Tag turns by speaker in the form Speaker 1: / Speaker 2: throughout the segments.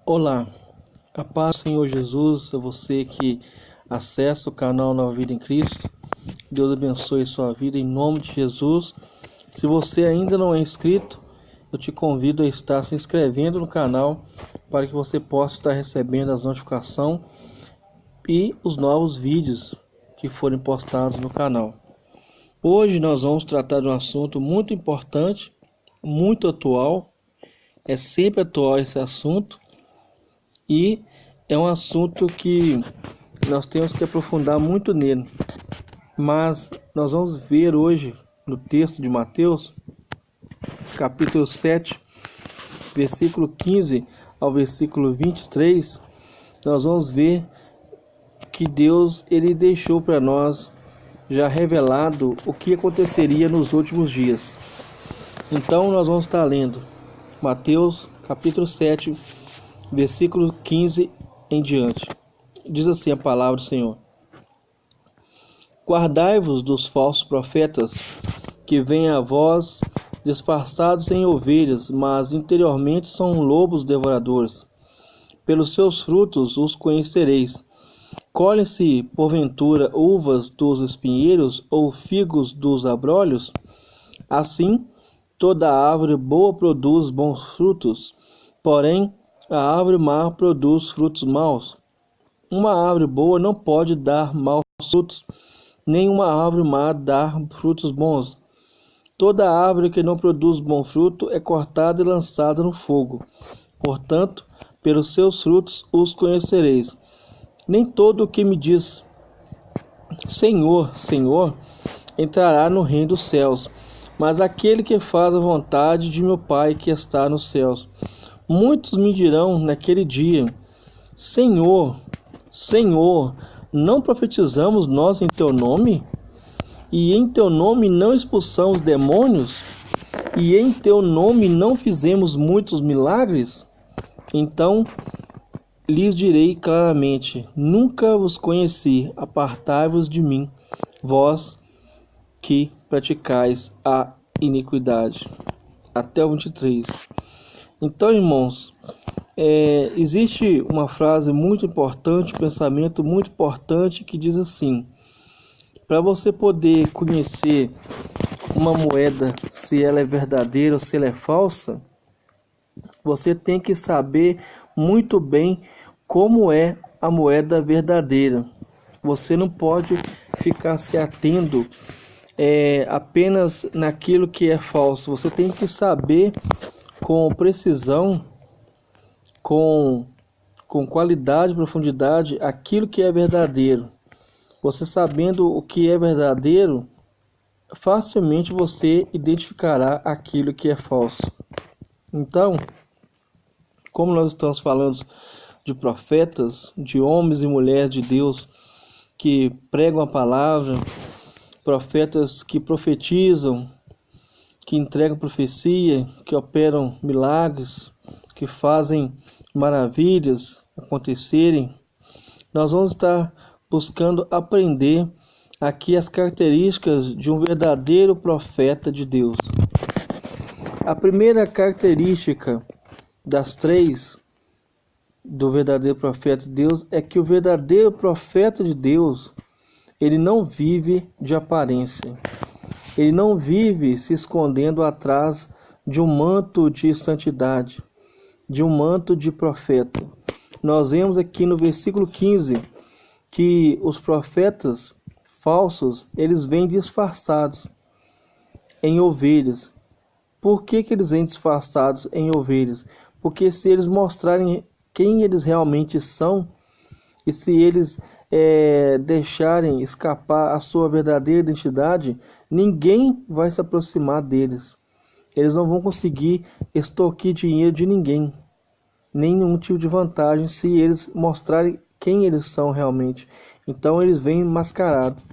Speaker 1: Olá, a paz do Senhor Jesus, a você que acessa o canal Nova Vida em Cristo. Deus abençoe sua vida em nome de Jesus. Se você ainda não é inscrito, eu te convido a estar se inscrevendo no canal para que você possa estar recebendo as notificações e os novos vídeos que forem postados no canal. Hoje nós vamos tratar de um assunto muito importante, muito atual. É sempre atual esse assunto. E é um assunto que nós temos que aprofundar muito nele. Mas nós vamos ver hoje no texto de Mateus, capítulo 7, versículo 15 ao versículo 23, nós vamos ver que Deus ele deixou para nós já revelado o que aconteceria nos últimos dias. Então nós vamos estar lendo Mateus capítulo 7, versículo 15 em diante. Diz assim a palavra do Senhor: Guardai-vos dos falsos profetas, que vêm a vós disfarçados em ovelhas, mas interiormente são lobos devoradores. Pelos seus frutos os conhecereis. Colhem-se, porventura, uvas dos espinheiros ou figos dos abrolhos? Assim, toda árvore boa produz bons frutos, porém a árvore má produz frutos maus. Uma árvore boa não pode dar maus frutos, nem uma árvore má dar frutos bons. Toda árvore que não produz bom fruto é cortada e lançada no fogo. Portanto, pelos seus frutos os conhecereis. Nem todo o que me diz Senhor, Senhor, entrará no reino dos céus, mas aquele que faz a vontade de meu Pai que está nos céus. Muitos me dirão naquele dia: Senhor, Senhor, não profetizamos nós em teu nome? E em teu nome não expulsamos demônios? E em teu nome não fizemos muitos milagres? Então lhes direi claramente: nunca vos conheci, apartai-vos de mim, vós que praticais a iniquidade. Até o 23. Então, irmãos, existe uma frase muito importante, um pensamento muito importante que diz assim: para você poder conhecer uma moeda, se ela é verdadeira ou se ela é falsa, você tem que saber muito bem como é a moeda verdadeira. Você não pode ficar se atendo apenas naquilo que é falso. Você tem que saber com precisão, com qualidade e profundidade, aquilo que é verdadeiro. Você sabendo o que é verdadeiro, facilmente você identificará aquilo que é falso. Então, como nós estamos falando de profetas, de homens e mulheres de Deus que pregam a palavra, profetas que profetizam, que entregam profecia, que operam milagres, que fazem maravilhas acontecerem, nós vamos estar buscando aprender aqui as características de um verdadeiro profeta de Deus. A primeira característica das três do verdadeiro profeta de Deus é que o verdadeiro profeta de Deus, ele não vive de aparência. Ele não vive se escondendo atrás de um manto de santidade, de um manto de profeta. Nós vemos aqui no versículo 15 que os profetas falsos, eles vêm disfarçados em ovelhas. Por que eles vêm disfarçados em ovelhas? Porque se eles mostrarem quem eles realmente são, e se eles deixarem escapar a sua verdadeira identidade, ninguém vai se aproximar deles. Eles não vão conseguir extorquir dinheiro de ninguém, nenhum tipo de vantagem, se eles mostrarem quem eles são realmente. Então eles vêm mascarados.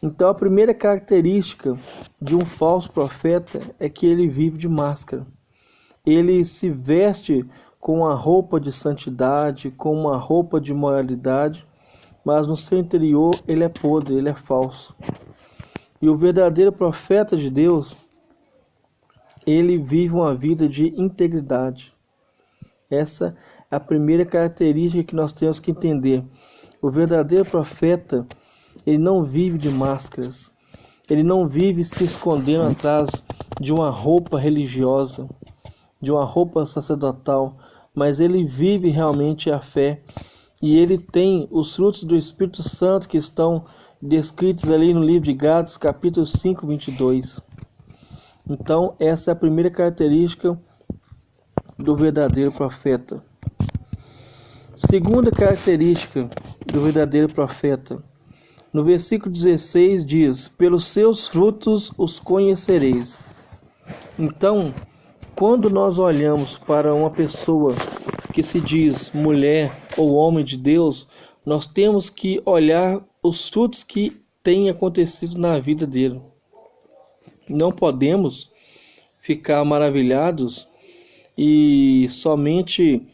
Speaker 1: Então a primeira característica de um falso profeta é que ele vive de máscara. Ele se veste com uma roupa de santidade, com uma roupa de moralidade, mas no seu interior ele é podre, ele é falso. E o verdadeiro profeta de Deus, ele vive uma vida de integridade. Essa é a primeira característica que nós temos que entender. O verdadeiro profeta, ele não vive de máscaras. Ele não vive se escondendo atrás de uma roupa religiosa, de uma roupa sacerdotal, mas ele vive realmente a fé. E ele tem os frutos do Espírito Santo que estão descritos ali no livro de Gálatas, capítulo 5, 22. Então, essa é a primeira característica do verdadeiro profeta. Segunda característica do verdadeiro profeta. No versículo 16 diz: pelos seus frutos os conhecereis. Então, quando nós olhamos para uma pessoa que se diz mulher ou homem de Deus, nós temos que olhar os frutos que têm acontecido na vida dele. Não podemos ficar maravilhados e somente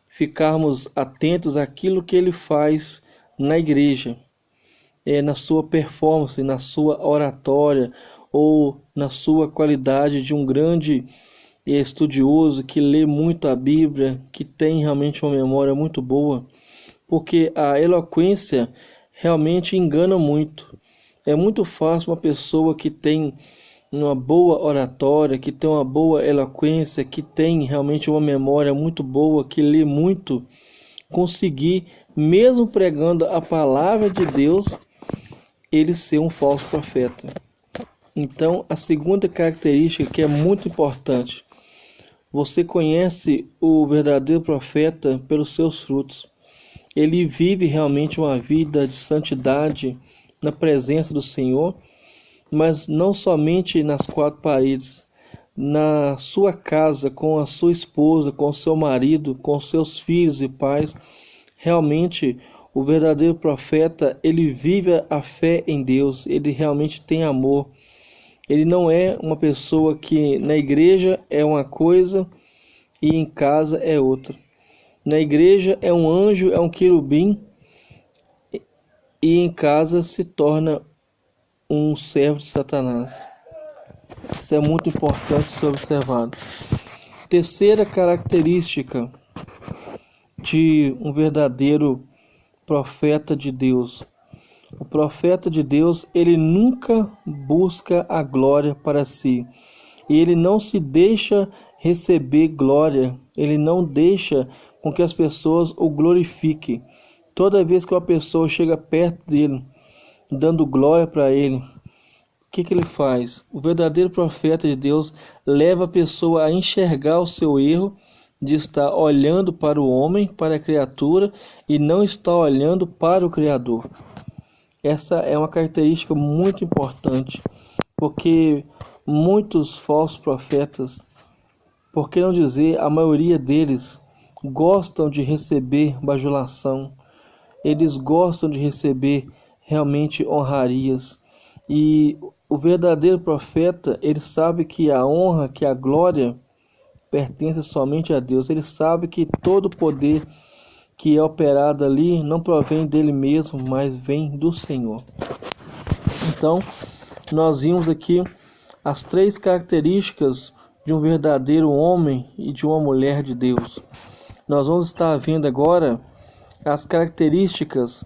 Speaker 1: ficarmos atentos àquilo que ele faz na igreja, na sua performance, na sua oratória ou na sua qualidade de um grande estudioso que lê muito a Bíblia, que tem realmente uma memória muito boa, porque a eloquência realmente engana muito. É muito fácil uma pessoa que tem uma boa oratória, que tem uma boa eloquência, que tem realmente uma memória muito boa, que lê muito, conseguir, mesmo pregando a palavra de Deus, ele ser um falso profeta. Então, a segunda característica que é muito importante: você conhece o verdadeiro profeta pelos seus frutos. Ele vive realmente uma vida de santidade na presença do Senhor, mas não somente nas quatro paredes, na sua casa, com a sua esposa, com o seu marido, com seus filhos e pais. Realmente, o verdadeiro profeta, ele vive a fé em Deus, ele realmente tem amor. Ele não é uma pessoa que na igreja é uma coisa e em casa é outra. Na igreja é um anjo, é um querubim, e em casa se torna um servo de Satanás. Isso é muito importante ser observado. Terceira característica de um verdadeiro profeta de Deus. O profeta de Deus, ele nunca busca a glória para si. E ele não se deixa receber glória. Ele não deixa com que as pessoas o glorifiquem. Toda vez que uma pessoa chega perto dele, dando glória para ele, o que ele faz? O verdadeiro profeta de Deus leva a pessoa a enxergar o seu erro de estar olhando para o homem, para a criatura, e não estar olhando para o Criador. Essa é uma característica muito importante, porque muitos falsos profetas, por que não dizer a maioria deles, gostam de receber bajulação, eles gostam de receber realmente honrarias. E o verdadeiro profeta, ele sabe que a honra, que a glória pertence somente a Deus. Ele sabe que todo poder que é operado ali não provém dele mesmo, mas vem do Senhor. Então, nós vimos aqui as três características de um verdadeiro homem e de uma mulher de Deus. Nós vamos estar vendo agora as características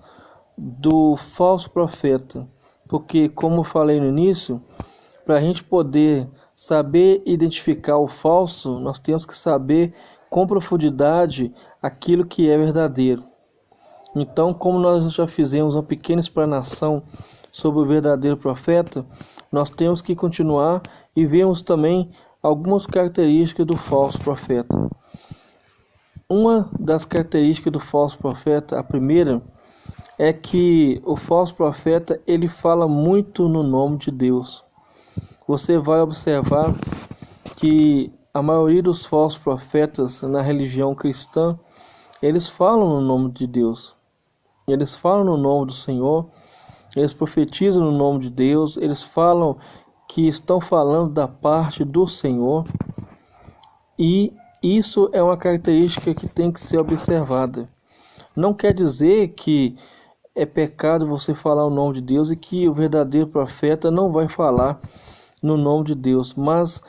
Speaker 1: do falso profeta, porque, como eu falei no início, para a gente poder saber identificar o falso, nós temos que saber com profundidade aquilo que é verdadeiro. Então, como nós já fizemos uma pequena explanação sobre o verdadeiro profeta, nós temos que continuar e vemos também algumas características do falso profeta. Uma das características do falso profeta, a primeira, é que o falso profeta, ele fala muito no nome de Deus. Você vai observar que a maioria dos falsos profetas na religião cristã, eles falam no nome de Deus. Eles falam no nome do Senhor, eles profetizam no nome de Deus, eles falam que estão falando da parte do Senhor. E isso é uma característica que tem que ser observada. Não quer dizer que é pecado você falar o nome de Deus e que o verdadeiro profeta não vai falar no nome de Deus, mas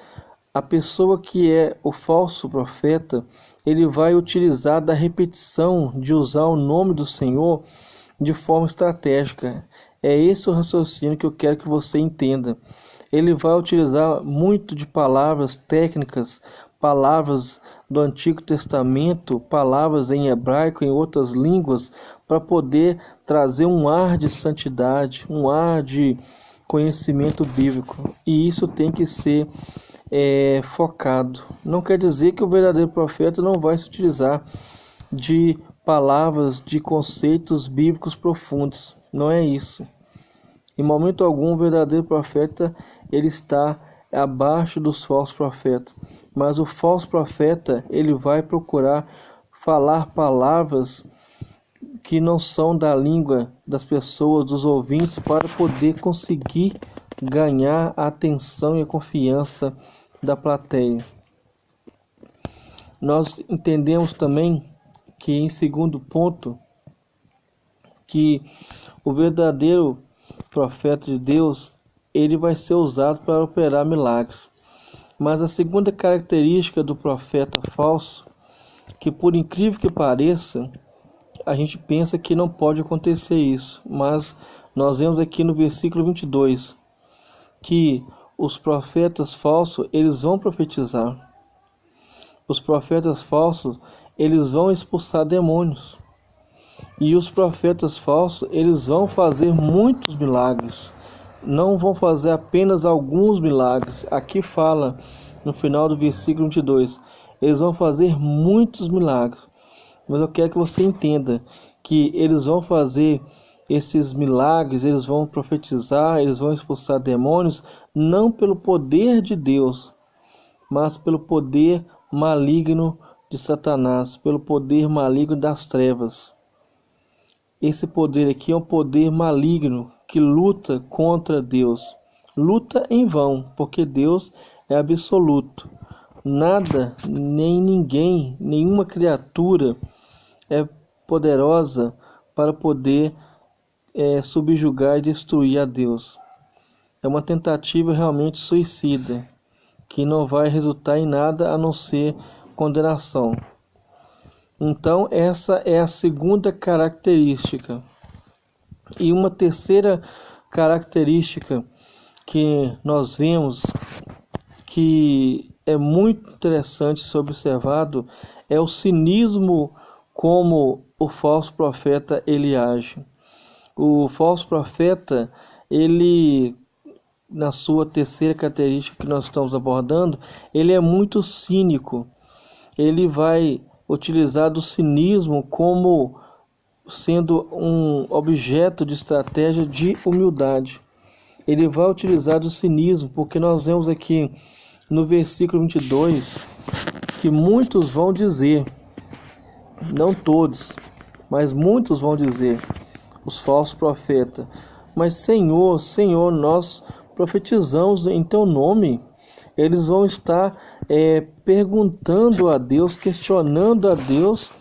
Speaker 1: A pessoa que é o falso profeta, ele vai utilizar da repetição de usar o nome do Senhor de forma estratégica. É esse o raciocínio que eu quero que você entenda. Ele vai utilizar muito de palavras técnicas, palavras do Antigo Testamento, palavras em hebraico, em outras línguas, para poder trazer um ar de santidade, um ar de conhecimento bíblico. E isso tem que ser focado. Não quer dizer que o verdadeiro profeta não vai se utilizar de palavras, de conceitos bíblicos profundos. Não é isso. Em momento algum, o verdadeiro profeta ele está abaixo dos falsos profetas. Mas o falso profeta ele vai procurar falar palavras que não são da língua das pessoas, dos ouvintes, para poder conseguir ganhar a atenção e a confiança da plateia. Nós entendemos também que, em segundo ponto, que o verdadeiro profeta de Deus, ele vai ser usado para operar milagres. Mas a segunda característica do profeta falso, que por incrível que pareça, a gente pensa que não pode acontecer isso, mas nós vemos aqui no versículo 22, que os profetas falsos, eles vão profetizar. Os profetas falsos, eles vão expulsar demônios. E os profetas falsos, eles vão fazer muitos milagres. Não vão fazer apenas alguns milagres. Aqui fala, no final do versículo 22, eles vão fazer muitos milagres. Mas eu quero que você entenda que eles vão fazer esses milagres, eles vão profetizar, eles vão expulsar demônios, não pelo poder de Deus, mas pelo poder maligno de Satanás, pelo poder maligno das trevas. Esse poder aqui é um poder maligno que luta contra Deus. Luta em vão, porque Deus é absoluto. Nada, nem ninguém, nenhuma criatura é poderosa para poder subjugar e destruir a Deus. É uma tentativa realmente suicida, que não vai resultar em nada a não ser condenação. Então, essa é a segunda característica. E uma terceira característica que nós vemos que é muito interessante ser observado é o cinismo como o falso profeta ele age. O falso profeta, ele, na sua terceira característica que nós estamos abordando, ele é muito cínico. Ele vai utilizar do cinismo como sendo um objeto de estratégia de humildade. Ele vai utilizar do cinismo, porque nós vemos aqui no versículo 22 que muitos vão dizer, não todos, mas muitos vão dizer, os falsos profetas, mas Senhor, Senhor, nós profetizamos em teu nome. Eles vão estar perguntando a Deus, questionando a Deus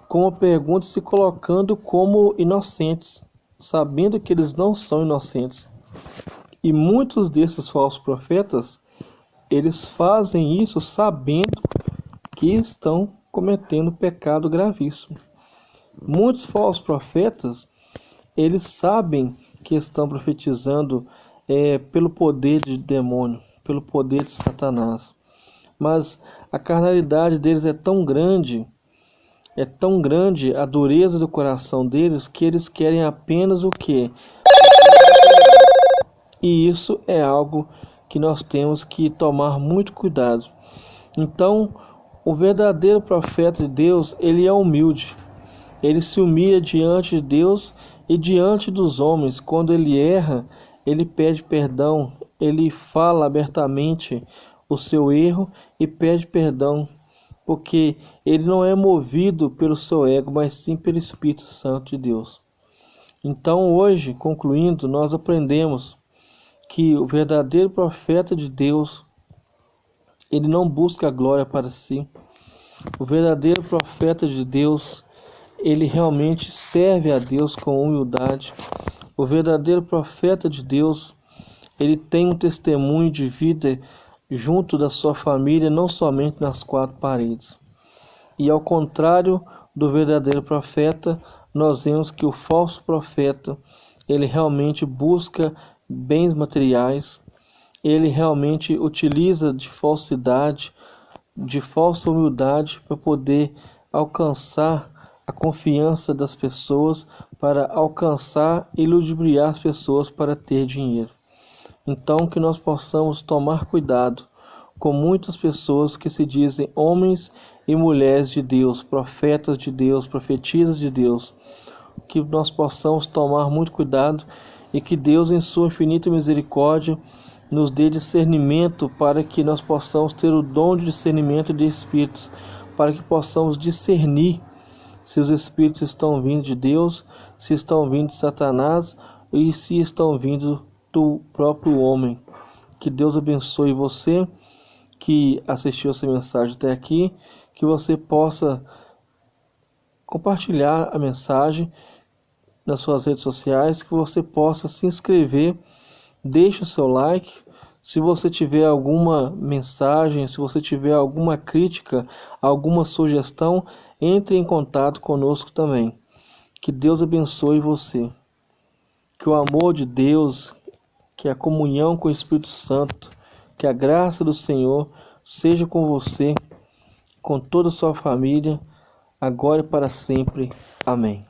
Speaker 1: com a pergunta, se colocando como inocentes, sabendo que eles não são inocentes. E muitos desses falsos profetas, eles fazem isso sabendo que estão cometendo pecado gravíssimo. Muitos falsos profetas, eles sabem que estão profetizando pelo poder de demônio, pelo poder de Satanás. Mas a carnalidade deles é tão grande a dureza do coração deles, que eles querem apenas o quê? E isso é algo que nós temos que tomar muito cuidado. Então, o verdadeiro profeta de Deus, ele é humilde. Ele se humilha diante de Deus e diante dos homens. Quando ele erra, ele pede perdão, ele fala abertamente o seu erro e pede perdão, porque ele não é movido pelo seu ego, mas sim pelo Espírito Santo de Deus. Então, hoje, concluindo, nós aprendemos que o verdadeiro profeta de Deus, ele não busca a glória para si. O verdadeiro profeta de Deus, ele realmente serve a Deus com humildade. O verdadeiro profeta de Deus, ele tem um testemunho de vida junto da sua família, não somente nas quatro paredes. E ao contrário do verdadeiro profeta, nós vemos que o falso profeta, ele realmente busca bens materiais, ele realmente utiliza de falsidade, de falsa humildade para poder alcançar a confiança das pessoas, para alcançar e ludibriar as pessoas para ter dinheiro. Então que nós possamos tomar cuidado com muitas pessoas que se dizem homens e mulheres de Deus, profetas de Deus, profetisas de Deus, que nós possamos tomar muito cuidado e que Deus, em sua infinita misericórdia, nos dê discernimento para que nós possamos ter o dom de discernimento de espíritos, para que possamos discernir se os espíritos estão vindo de Deus, se estão vindo de Satanás e se estão vindo do próprio homem. Que Deus abençoe você que assistiu essa mensagem até aqui, que você possa compartilhar a mensagem nas suas redes sociais, que você possa se inscrever, deixe o seu like. Se você tiver alguma mensagem, se você tiver alguma crítica, alguma sugestão, entre em contato conosco também. Que Deus abençoe você. Que o amor de Deus, que a comunhão com o Espírito Santo, que a graça do Senhor seja com você, com toda a sua família, agora e para sempre. Amém.